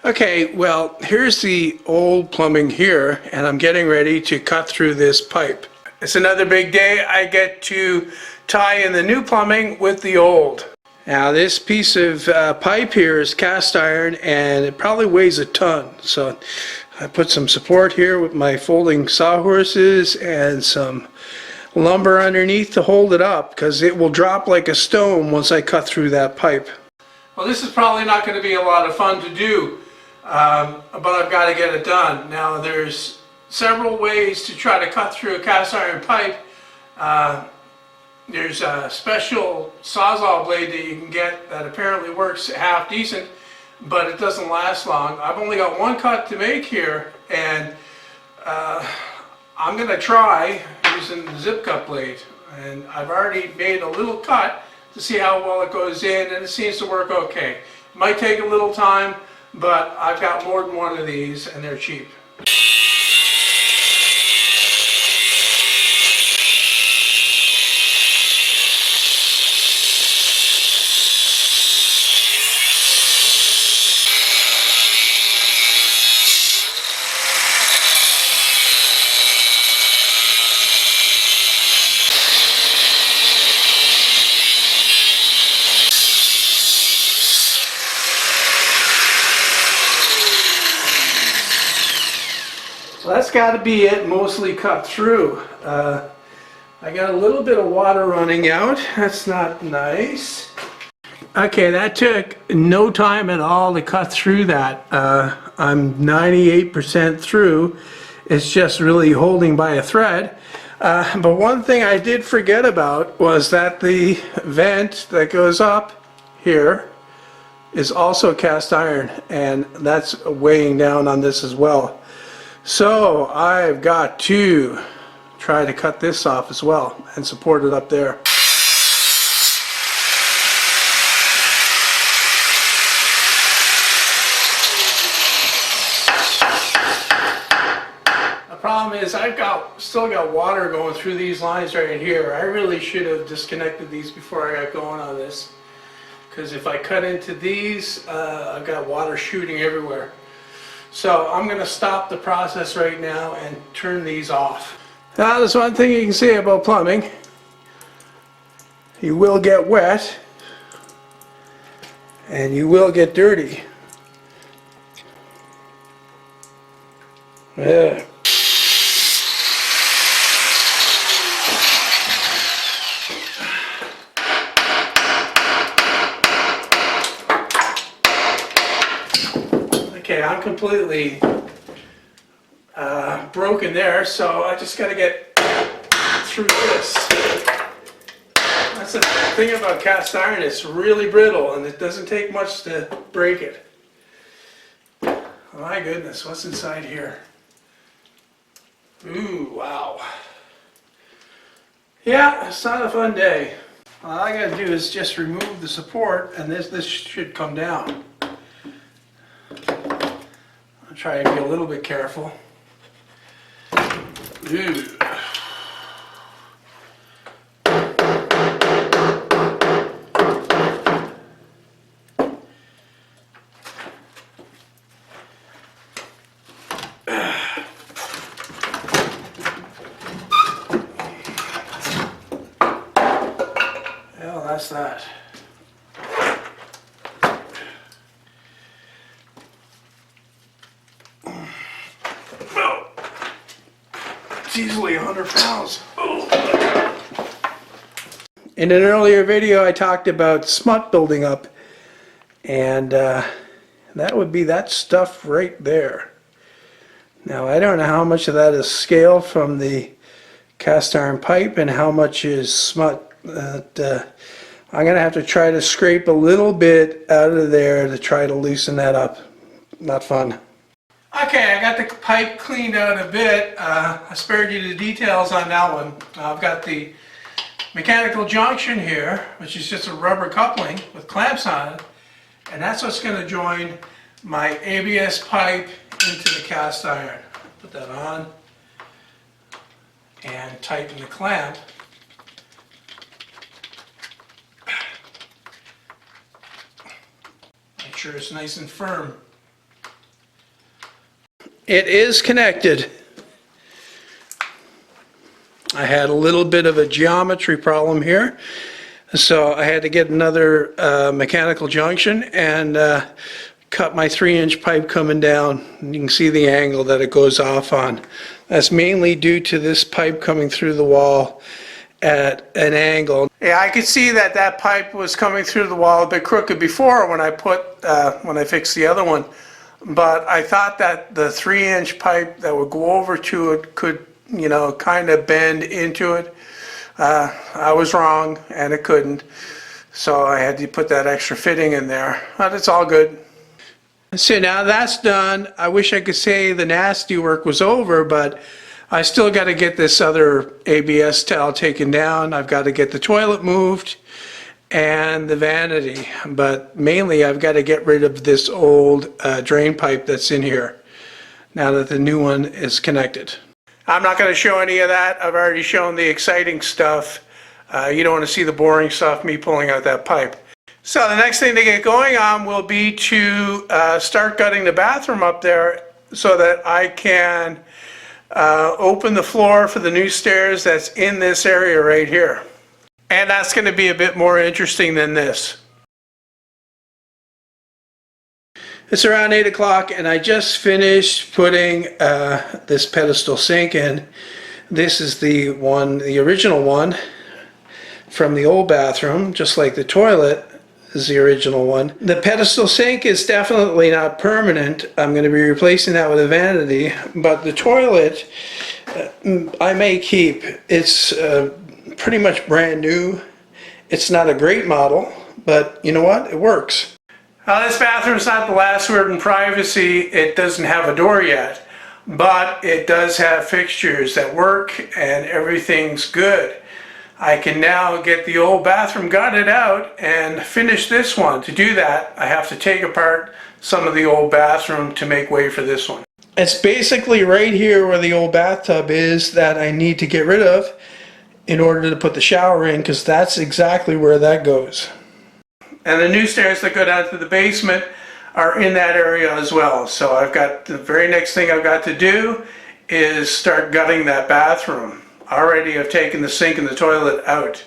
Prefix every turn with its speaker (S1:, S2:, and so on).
S1: Okay, well, here's the old plumbing here, and I'm getting ready to cut through this pipe. It's another big day. I get to tie in the new plumbing with the old. Now this piece of pipe here is cast iron, and it probably weighs a ton. So I put some support here with my folding sawhorses and some lumber underneath to hold it up, because it will drop like a stone once I cut through that pipe. Well, this is probably not going to be a lot of fun to do, but I've got to get it done. Now there's several ways to try to cut through a cast iron pipe. There's a special sawzall blade that you can get that apparently works half decent, but it doesn't last long. I've only got one cut to make here, and I'm going to try using the zip cut blade. And I've already made a little cut to see how well it goes in, and it seems to work okay. It might take a little time, but I've got more than one of these, and they're cheap. So that's got to be it, mostly cut through. I got a little bit of water running out. That's not nice. Okay, that took no time at all to cut through that. I'm 98% through. It's just really holding by a thread. But one thing I did forget about was that the vent that goes up here is also cast iron, and that's weighing down on this as well. So I've got to try to cut this off as well and support it up there. The problem is I've still got water going through these lines right here. I really should have disconnected these before I got going on this, because if I cut into these, I've got water shooting everywhere. So I'm going to stop the process right now and turn these off. Now there's one thing you can say about plumbing. You will get wet and you will get dirty. Yeah. Okay, I'm completely broken there, so I just got to get through this. That's the thing about cast iron, it's really brittle and it doesn't take much to break it. Oh my goodness, what's inside here? Ooh, wow. Yeah, it's not a fun day. All I got to do is just remove the support, and this should come down. Try to be a little bit careful. Ooh. Well, that's that. Easily 100 pounds. Oh. In an earlier video I talked about smut building up, and that would be that stuff right there. Now I don't know how much of that is scale from the cast iron pipe and how much is smut. I'm going to have to try to scrape a little bit out of there to try to loosen that up. Not fun. Okay, I got the pipe cleaned out a bit. I spared you the details on that one. I've got the mechanical junction here, which is just a rubber coupling with clamps on it, and that's what's going to join my ABS pipe into the cast iron. Put that on and tighten the clamp. Make sure it's nice and firm. It is connected. I had a little bit of a geometry problem here, so I had to get another mechanical junction and cut my 3-inch pipe coming down. You can see the angle that it goes off on. That's mainly due to this pipe coming through the wall at an angle. Yeah, I could see that that pipe was coming through the wall a bit crooked before when I fixed the other one. But I thought that the 3-inch pipe that would go over to it could, you know, kind of bend into it. I was wrong, and it couldn't. So I had to put that extra fitting in there. But it's all good. So now that's done. I wish I could say the nasty work was over, but I still got to get this other ABS towel taken down. I've got to get the toilet moved and the vanity, but mainly I've got to get rid of this old drain pipe that's in here now that the new one is connected. I'm not going to show any of that. I've already shown the exciting stuff. You don't want to see the boring stuff, me pulling out that pipe. So the next thing to get going on will be to start gutting the bathroom up there so that I can open the floor for the new stairs that's in this area right here. And that's going to be a bit more interesting than this. It's around 8 o'clock and I just finished putting this pedestal sink in. This is the original one from the old bathroom, just like the toilet is the original one. The pedestal sink is definitely not permanent. I'm going to be replacing that with a vanity, but the toilet I may keep. It's pretty much brand new. It's not a great model, but you know what? It works. This bathroom's not the last word in privacy. It doesn't have a door yet, but it does have fixtures that work and everything's good. I can now get the old bathroom gutted out and finish this one. To do that, I have to take apart some of the old bathroom to make way for this one. It's basically right here where the old bathtub is that I need to get rid of in order to put the shower in, because that's exactly where that goes. And the new stairs that go down to the basement are in that area as well. So I've got the very next thing I've got to do is start gutting that bathroom. Already I've taken the sink and the toilet out.